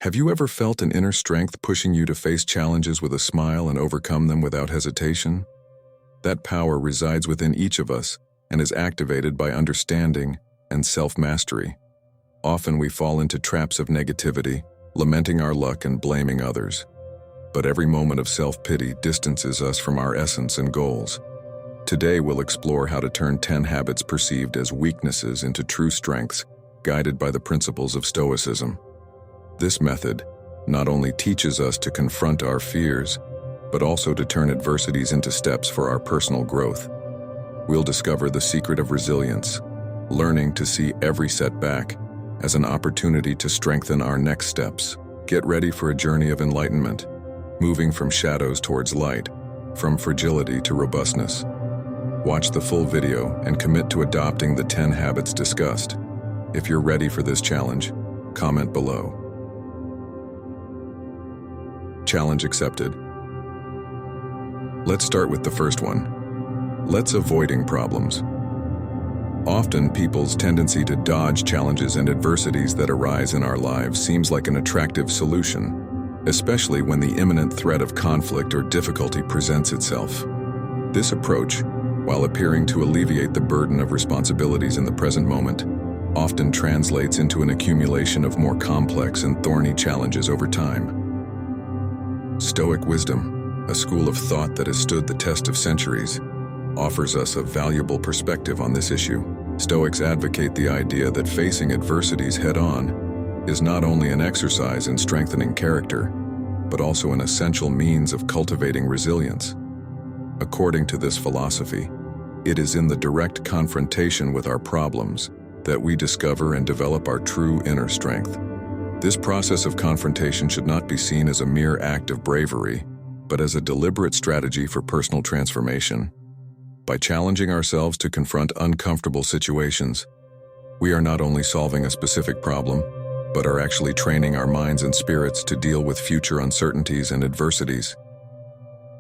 Have you ever felt an inner strength pushing you to face challenges with a smile and overcome them without hesitation? That power resides within each of us and is activated by understanding and self-mastery. Often we fall into traps of negativity, lamenting our luck and blaming others. But every moment of self-pity distances us from our essence and goals. Today we'll explore how to turn 10 habits perceived as weaknesses into true strengths, guided by the principles of Stoicism. This method not only teaches us to confront our fears, but also to turn adversities into steps for our personal growth. We'll discover the secret of resilience, learning to see every setback as an opportunity to strengthen our next steps. Get ready for a journey of enlightenment, moving from shadows towards light, from fragility to robustness. Watch the full video and commit to adopting the 10 habits discussed. If you're ready for this challenge, comment below. Challenge accepted. Let's start with the first one. Let's avoiding problems. Often people's tendency to dodge challenges and adversities that arise in our lives seems like an attractive solution, especially when the imminent threat of conflict or difficulty presents itself. This approach, while appearing to alleviate the burden of responsibilities in the present moment, often translates into an accumulation of more complex and thorny challenges over time. Stoic wisdom, a school of thought that has stood the test of centuries, offers us a valuable perspective on this issue. Stoics advocate the idea that facing adversities head-on is not only an exercise in strengthening character, but also an essential means of cultivating resilience. According to this philosophy, it is in the direct confrontation with our problems that we discover and develop our true inner strength. This process of confrontation should not be seen as a mere act of bravery, but as a deliberate strategy for personal transformation. By challenging ourselves to confront uncomfortable situations, we are not only solving a specific problem, but are actually training our minds and spirits to deal with future uncertainties and adversities.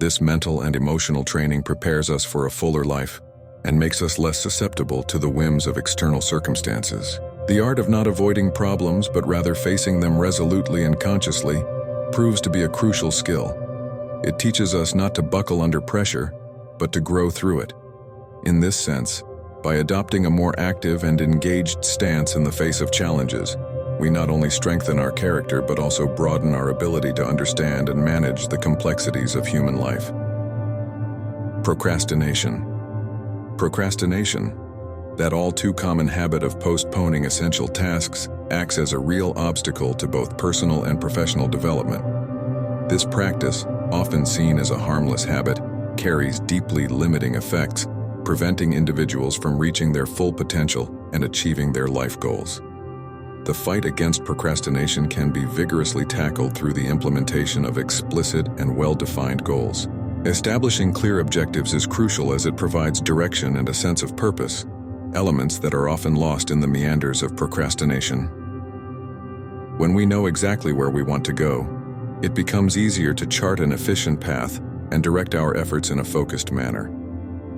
This mental and emotional training prepares us for a fuller life and makes us less susceptible to the whims of external circumstances. The art of not avoiding problems, but rather facing them resolutely and consciously, proves to be a crucial skill. It teaches us not to buckle under pressure, but to grow through it. In this sense, by adopting a more active and engaged stance in the face of challenges, we not only strengthen our character but also broaden our ability to understand and manage the complexities of human life. Procrastination. Procrastination, that all too common habit of postponing essential tasks, acts as a real obstacle to both personal and professional development. This practice, often seen as a harmless habit, carries deeply limiting effects, preventing individuals from reaching their full potential and achieving their life goals. The fight against procrastination can be vigorously tackled through the implementation of explicit and well-defined goals. Establishing clear objectives is crucial as it provides direction and a sense of purpose, elements that are often lost in the meanders of procrastination. When we know exactly where we want to go, it becomes easier to chart an efficient path and direct our efforts in a focused manner.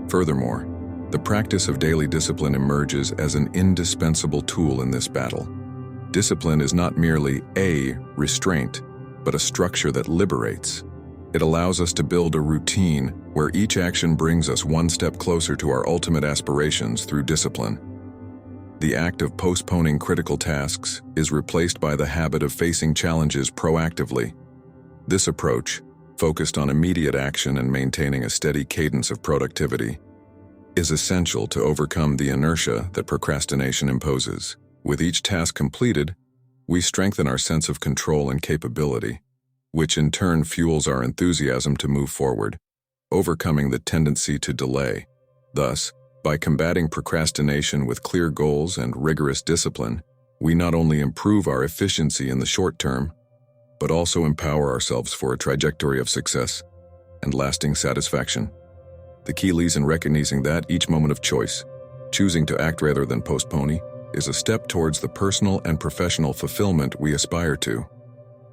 Furthermore, the practice of daily discipline emerges as an indispensable tool in this battle. Discipline is not merely a restraint, but a structure that liberates. It allows us to build a routine where each action brings us one step closer to our ultimate aspirations through discipline. The act of postponing critical tasks is replaced by the habit of facing challenges proactively. This approach, focused on immediate action and maintaining a steady cadence of productivity, is essential to overcome the inertia that procrastination imposes. With each task completed, we strengthen our sense of control and capability, which in turn fuels our enthusiasm to move forward, overcoming the tendency to delay. Thus, by combating procrastination with clear goals and rigorous discipline, we not only improve our efficiency in the short term, but also empower ourselves for a trajectory of success and lasting satisfaction. The key lies in recognizing that each moment of choice, choosing to act rather than postponing, is a step towards the personal and professional fulfillment we aspire to.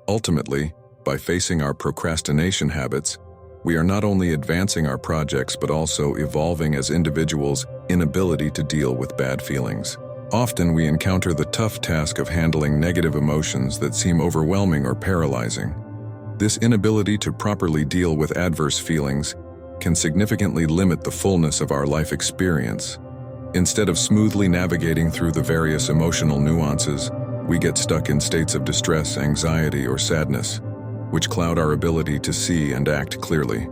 Ultimately, by facing our procrastination habits, we are not only advancing our projects but also evolving as individuals in ability to deal with bad feelings. Often we encounter the tough task of handling negative emotions that seem overwhelming or paralyzing. This inability to properly deal with adverse feelings can significantly limit the fullness of our life experience. Instead of smoothly navigating through the various emotional nuances, we get stuck in states of distress, anxiety, or sadness, which cloud our ability to see and act clearly.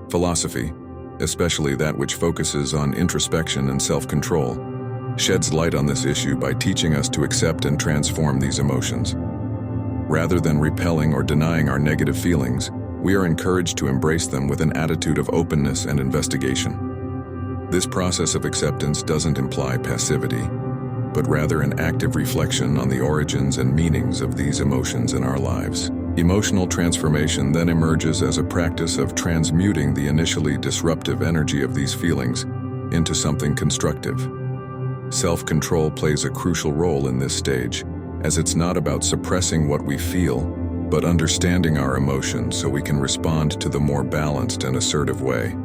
Philosophy, especially that which focuses on introspection and self-control, sheds light on this issue by teaching us to accept and transform these emotions. Rather than repelling or denying our negative feelings, we are encouraged to embrace them with an attitude of openness and investigation. This process of acceptance doesn't imply passivity, but rather an active reflection on the origins and meanings of these emotions in our lives. Emotional transformation then emerges as a practice of transmuting the initially disruptive energy of these feelings into something constructive. Self-control plays a crucial role in this stage, as it's not about suppressing what we feel, but understanding our emotions so we can respond to them more balanced and assertive way.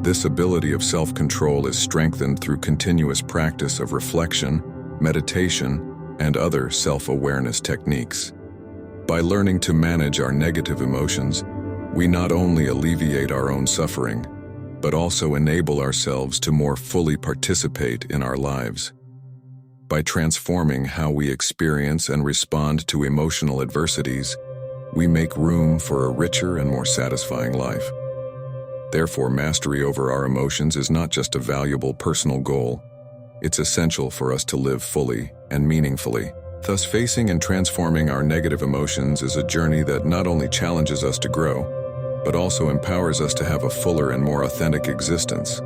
This ability of self-control is strengthened through continuous practice of reflection, meditation, and other self-awareness techniques. By learning to manage our negative emotions, we not only alleviate our own suffering, but also enable ourselves to more fully participate in our lives. By transforming how we experience and respond to emotional adversities, we make room for a richer and more satisfying life. Therefore, mastery over our emotions is not just a valuable personal goal, it's essential for us to live fully and meaningfully. Thus, facing and transforming our negative emotions is a journey that not only challenges us to grow, but also empowers us to have a fuller and more authentic existence,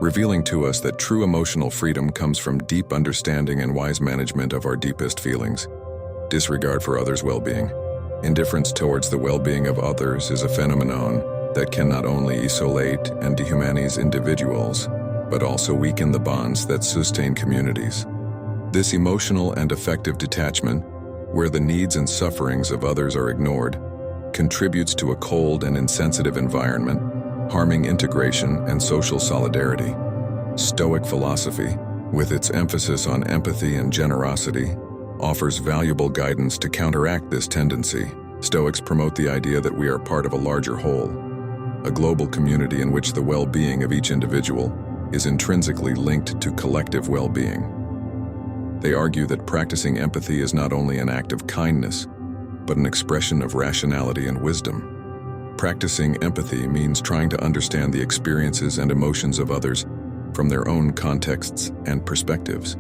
revealing to us that true emotional freedom comes from deep understanding and wise management of our deepest feelings. Disregard for others' well-being. Indifference towards the well-being of others is a phenomenon that can not only isolate and dehumanize individuals, but also weaken the bonds that sustain communities. This emotional and affective detachment, where the needs and sufferings of others are ignored, contributes to a cold and insensitive environment, harming integration and social solidarity. Stoic philosophy, with its emphasis on empathy and generosity, offers valuable guidance to counteract this tendency. Stoics promote the idea that we are part of a larger whole, a global community in which the well-being of each individual is intrinsically linked to collective well-being. They argue that practicing empathy is not only an act of kindness, but an expression of rationality and wisdom. Practicing empathy means trying to understand the experiences and emotions of others from their own contexts and perspectives.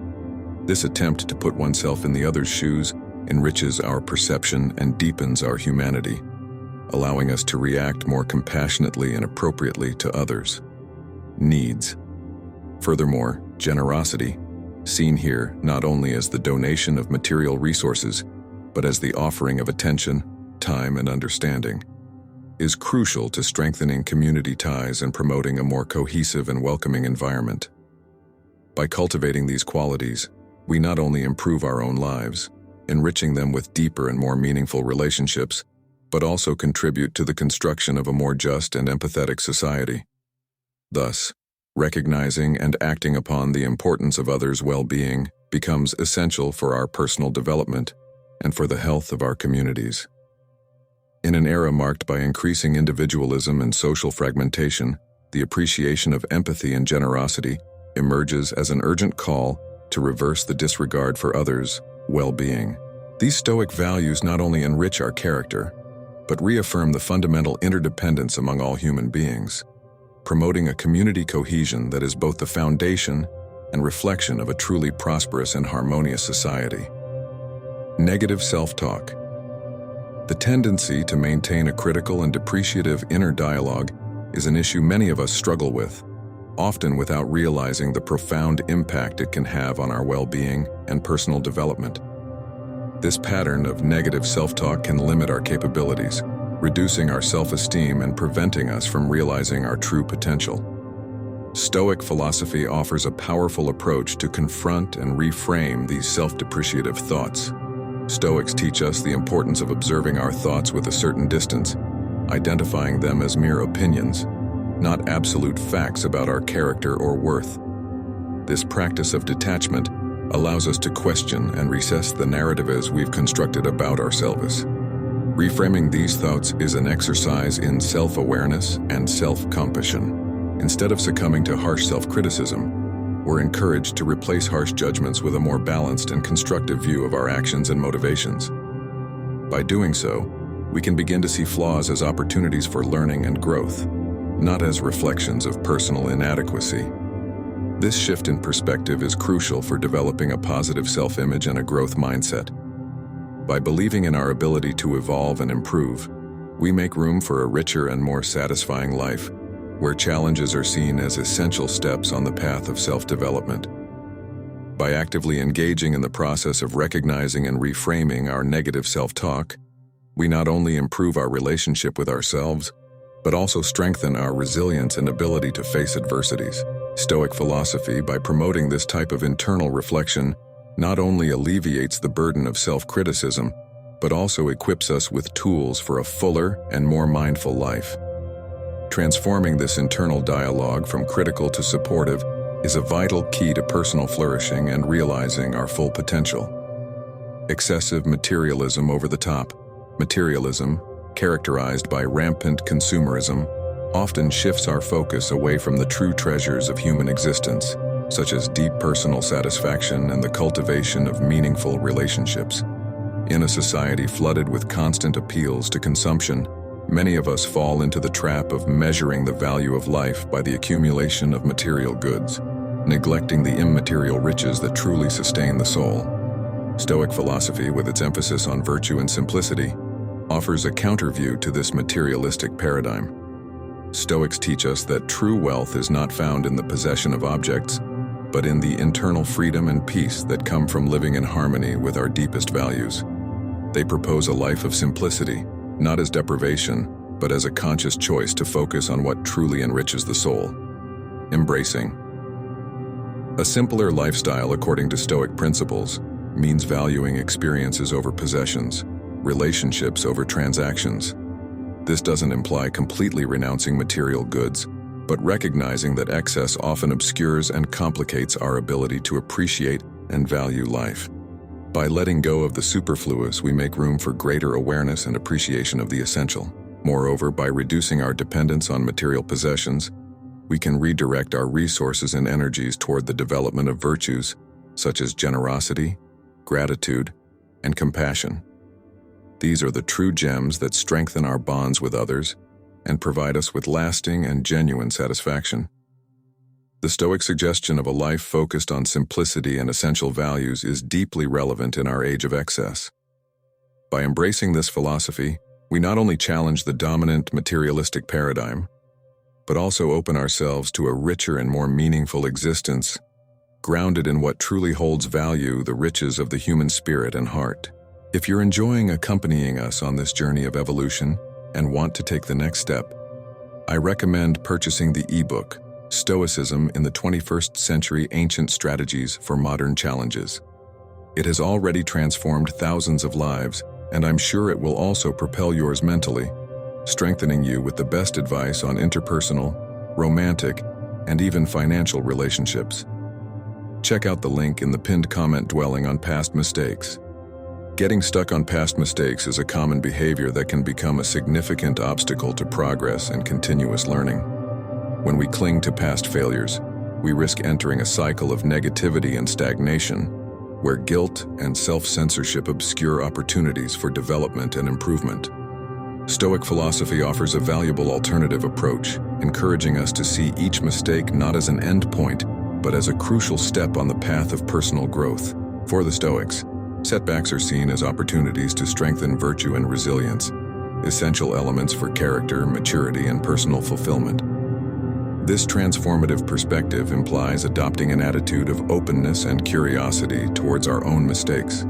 This attempt to put oneself in the other's shoes enriches our perception and deepens our humanity, allowing us to react more compassionately and appropriately to others' needs. Furthermore, generosity, seen here not only as the donation of material resources, but as the offering of attention, time, and understanding, is crucial to strengthening community ties and promoting a more cohesive and welcoming environment. By cultivating these qualities, we not only improve our own lives, enriching them with deeper and more meaningful relationships, but also contribute to the construction of a more just and empathetic society. Thus, recognizing and acting upon the importance of others' well-being becomes essential for our personal development and for the health of our communities. In an era marked by increasing individualism and social fragmentation, the appreciation of empathy and generosity emerges as an urgent call to reverse the disregard for others' well-being. These Stoic values not only enrich our character, but reaffirm the fundamental interdependence among all human beings, promoting a community cohesion that is both the foundation and reflection of a truly prosperous and harmonious society. Negative self-talk. The tendency to maintain a critical and depreciative inner dialogue is an issue many of us struggle with, often without realizing the profound impact it can have on our well-being and personal development. This pattern of negative self-talk can limit our capabilities, reducing our self-esteem and preventing us from realizing our true potential. Stoic philosophy offers a powerful approach to confront and reframe these self-depreciative thoughts. Stoics teach us the importance of observing our thoughts with a certain distance, identifying them as mere opinions, not absolute facts about our character or worth. This practice of detachment allows us to question and reassess the narrative as we've constructed about ourselves. Reframing these thoughts is an exercise in self-awareness and self-compassion. Instead of succumbing to harsh self-criticism, we're encouraged to replace harsh judgments with a more balanced and constructive view of our actions and motivations. By doing so, we can begin to see flaws as opportunities for learning and growth, not as reflections of personal inadequacy. This shift in perspective is crucial for developing a positive self-image and a growth mindset. By believing in our ability to evolve and improve, we make room for a richer and more satisfying life, where challenges are seen as essential steps on the path of self-development. By actively engaging in the process of recognizing and reframing our negative self-talk, we not only improve our relationship with ourselves, but also strengthen our resilience and ability to face adversities. Stoic philosophy, by promoting this type of internal reflection, not only alleviates the burden of self-criticism, but also equips us with tools for a fuller and more mindful life. Transforming this internal dialogue from critical to supportive is a vital key to personal flourishing and realizing our full potential. Excessive materialism over the top. Materialism, characterized by rampant consumerism, often shifts our focus away from the true treasures of human existence, such as deep personal satisfaction and the cultivation of meaningful relationships. In a society flooded with constant appeals to consumption, many of us fall into the trap of measuring the value of life by the accumulation of material goods, neglecting the immaterial riches that truly sustain the soul. Stoic philosophy, with its emphasis on virtue and simplicity, offers a counterview to this materialistic paradigm. Stoics teach us that true wealth is not found in the possession of objects, but in the internal freedom and peace that come from living in harmony with our deepest values. They propose a life of simplicity, not as deprivation, but as a conscious choice to focus on what truly enriches the soul. Embracing. A simpler lifestyle, according to Stoic principles, means valuing experiences over possessions, relationships over transactions. This doesn't imply completely renouncing material goods, but recognizing that excess often obscures and complicates our ability to appreciate and value life. By letting go of the superfluous, we make room for greater awareness and appreciation of the essential. Moreover, by reducing our dependence on material possessions, we can redirect our resources and energies toward the development of virtues such as generosity, gratitude, and compassion. These are the true gems that strengthen our bonds with others and provide us with lasting and genuine satisfaction. The Stoic suggestion of a life focused on simplicity and essential values is deeply relevant in our age of excess. By embracing this philosophy, we not only challenge the dominant materialistic paradigm, but also open ourselves to a richer and more meaningful existence, grounded in what truly holds value, the riches of the human spirit and heart. If you're enjoying accompanying us on this journey of evolution and want to take the next step, I recommend purchasing the ebook, Stoicism in the 21st Century: Ancient Strategies for Modern Challenges. It has already transformed thousands of lives, and I'm sure it will also propel yours mentally, strengthening you with the best advice on interpersonal, romantic, and even financial relationships. Check out the link in the pinned comment dwelling on past mistakes. Getting stuck on past mistakes is a common behavior that can become a significant obstacle to progress and continuous learning. When we cling to past failures, we risk entering a cycle of negativity and stagnation, where guilt and self-censorship obscure opportunities for development and improvement. Stoic philosophy offers a valuable alternative approach, encouraging us to see each mistake not as an end point, but as a crucial step on the path of personal growth. For the Stoics, setbacks are seen as opportunities to strengthen virtue and resilience, essential elements for character, maturity, and personal fulfillment. This transformative perspective implies adopting an attitude of openness and curiosity towards our own mistakes.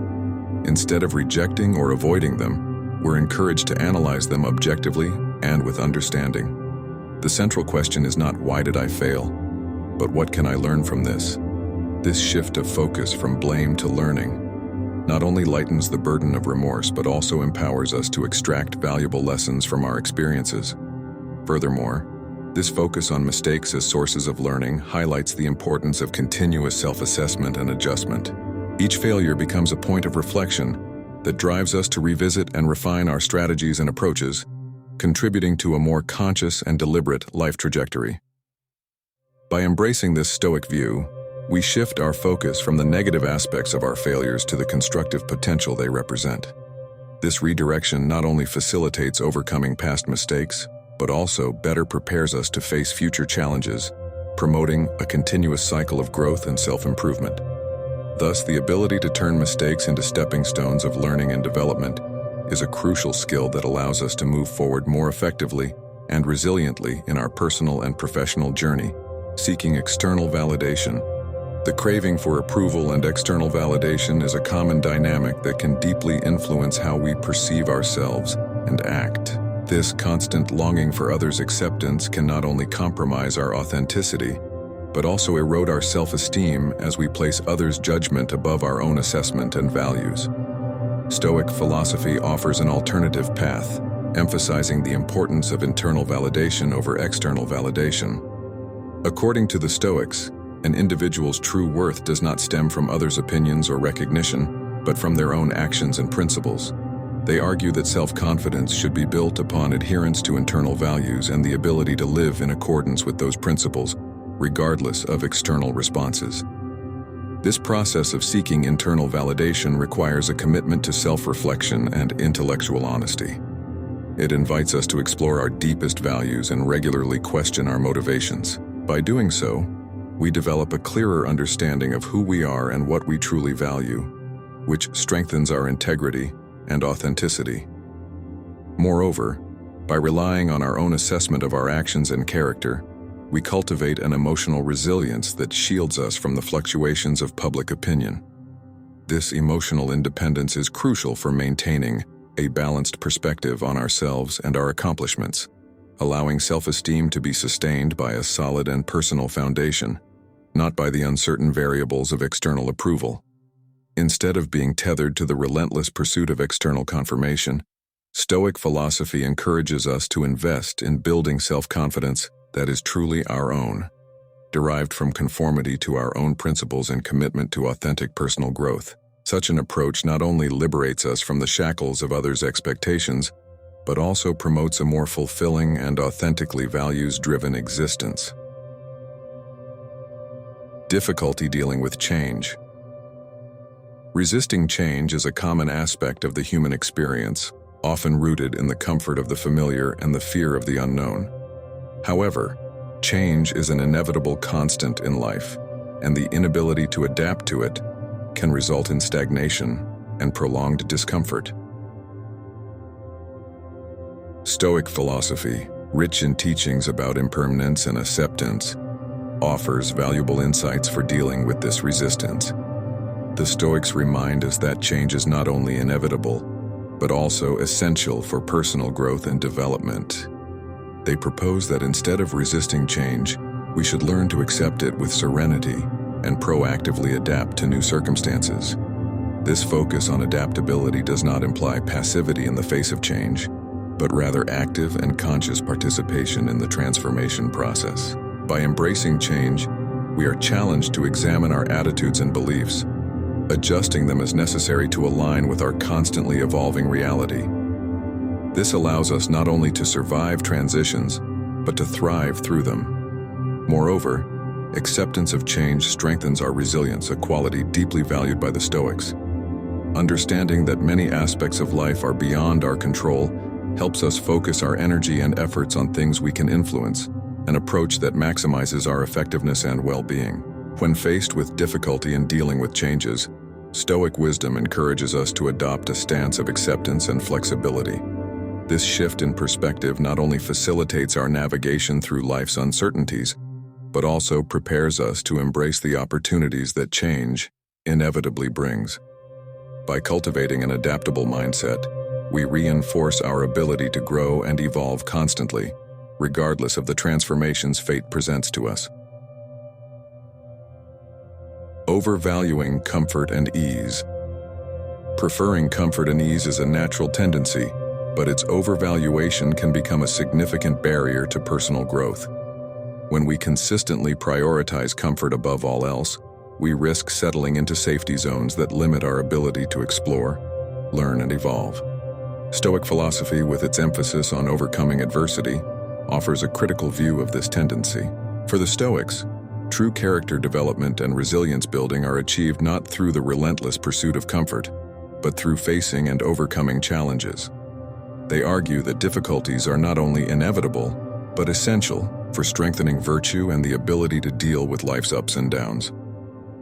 Instead of rejecting or avoiding them, we're encouraged to analyze them objectively and with understanding. The central question is not "Why did I fail?" but "What can I learn from this?" This shift of focus from blame to learning not only lightens the burden of remorse but also empowers us to extract valuable lessons from our experiences. Furthermore, This focus on mistakes as sources of learning highlights the importance of continuous self-assessment and adjustment. Each failure becomes a point of reflection that drives us to revisit and refine our strategies and approaches, contributing to a more conscious and deliberate life trajectory. By embracing this Stoic view, we shift our focus from the negative aspects of our failures to the constructive potential they represent. This redirection not only facilitates overcoming past mistakes, but also better prepares us to face future challenges, promoting a continuous cycle of growth and self-improvement. Thus, the ability to turn mistakes into stepping stones of learning and development is a crucial skill that allows us to move forward more effectively and resiliently in our personal and professional journey, seeking external validation. The craving for approval and external validation is a common dynamic that can deeply influence how we perceive ourselves and act. This constant longing for others' acceptance can not only compromise our authenticity, but also erode our self-esteem as we place others' judgment above our own assessment and values. Stoic philosophy offers an alternative path, emphasizing the importance of internal validation over external validation. According to the Stoics, an individual's true worth does not stem from others' opinions or recognition, but from their own actions and principles. They argue that self-confidence should be built upon adherence to internal values and the ability to live in accordance with those principles, regardless of external responses. This process of seeking internal validation requires a commitment to self-reflection and intellectual honesty. It invites us to explore our deepest values and regularly question our motivations. By doing so, we develop a clearer understanding of who we are and what we truly value, which strengthens our integrity and authenticity. Moreover, by relying on our own assessment of our actions and character, we cultivate an emotional resilience that shields us from the fluctuations of public opinion. This emotional independence is crucial for maintaining a balanced perspective on ourselves and our accomplishments, allowing self-esteem to be sustained by a solid and personal foundation, not by the uncertain variables of external approval. Instead of being tethered to the relentless pursuit of external confirmation, Stoic philosophy encourages us to invest in building self-confidence that is truly our own, derived from conformity to our own principles and commitment to authentic personal growth. Such an approach not only liberates us from the shackles of others' expectations, but also promotes a more fulfilling and authentically values-driven existence. Difficulty dealing with change. Resisting change is a common aspect of the human experience, often rooted in the comfort of the familiar and the fear of the unknown. However, change is an inevitable constant in life, and the inability to adapt to it can result in stagnation and prolonged discomfort. Stoic philosophy, rich in teachings about impermanence and acceptance, offers valuable insights for dealing with this resistance. The Stoics remind us that change is not only inevitable, but also essential for personal growth and development. They propose that instead of resisting change, we should learn to accept it with serenity and proactively adapt to new circumstances. This focus on adaptability does not imply passivity in the face of change, but rather active and conscious participation in the transformation process. By embracing change, we are challenged to examine our attitudes and beliefs, adjusting them as necessary to align with our constantly evolving reality. This allows us not only to survive transitions, but to thrive through them. Moreover, acceptance of change strengthens our resilience, a quality deeply valued by the Stoics. Understanding that many aspects of life are beyond our control helps us focus our energy and efforts on things we can influence, an approach that maximizes our effectiveness and well-being. When faced with difficulty in dealing with changes, Stoic wisdom encourages us to adopt a stance of acceptance and flexibility. This shift in perspective not only facilitates our navigation through life's uncertainties, but also prepares us to embrace the opportunities that change inevitably brings. By cultivating an adaptable mindset, we reinforce our ability to grow and evolve constantly, regardless of the transformations fate presents to us. Overvaluing comfort and ease. Preferring comfort and ease is a natural tendency, but its overvaluation can become a significant barrier to personal growth. When we consistently prioritize comfort above all else, we risk settling into safety zones that limit our ability to explore, learn, and evolve. Stoic philosophy, with its emphasis on overcoming adversity, offers a critical view of this tendency. For the Stoics, true character development and resilience building are achieved not through the relentless pursuit of comfort, but through facing and overcoming challenges. They argue that difficulties are not only inevitable, but essential for strengthening virtue and the ability to deal with life's ups and downs.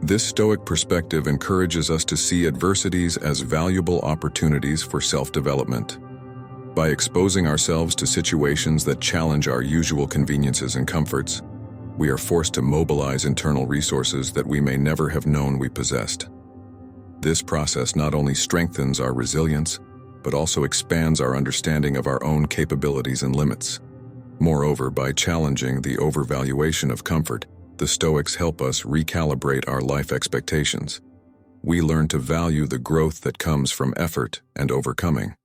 This Stoic perspective encourages us to see adversities as valuable opportunities for self-development. By exposing ourselves to situations that challenge our usual conveniences and comforts, we are forced to mobilize internal resources that we may never have known we possessed. This process not only strengthens our resilience, but also expands our understanding of our own capabilities and limits. Moreover, by challenging the overvaluation of comfort, the Stoics help us recalibrate our life expectations. We learn to value the growth that comes from effort and overcoming.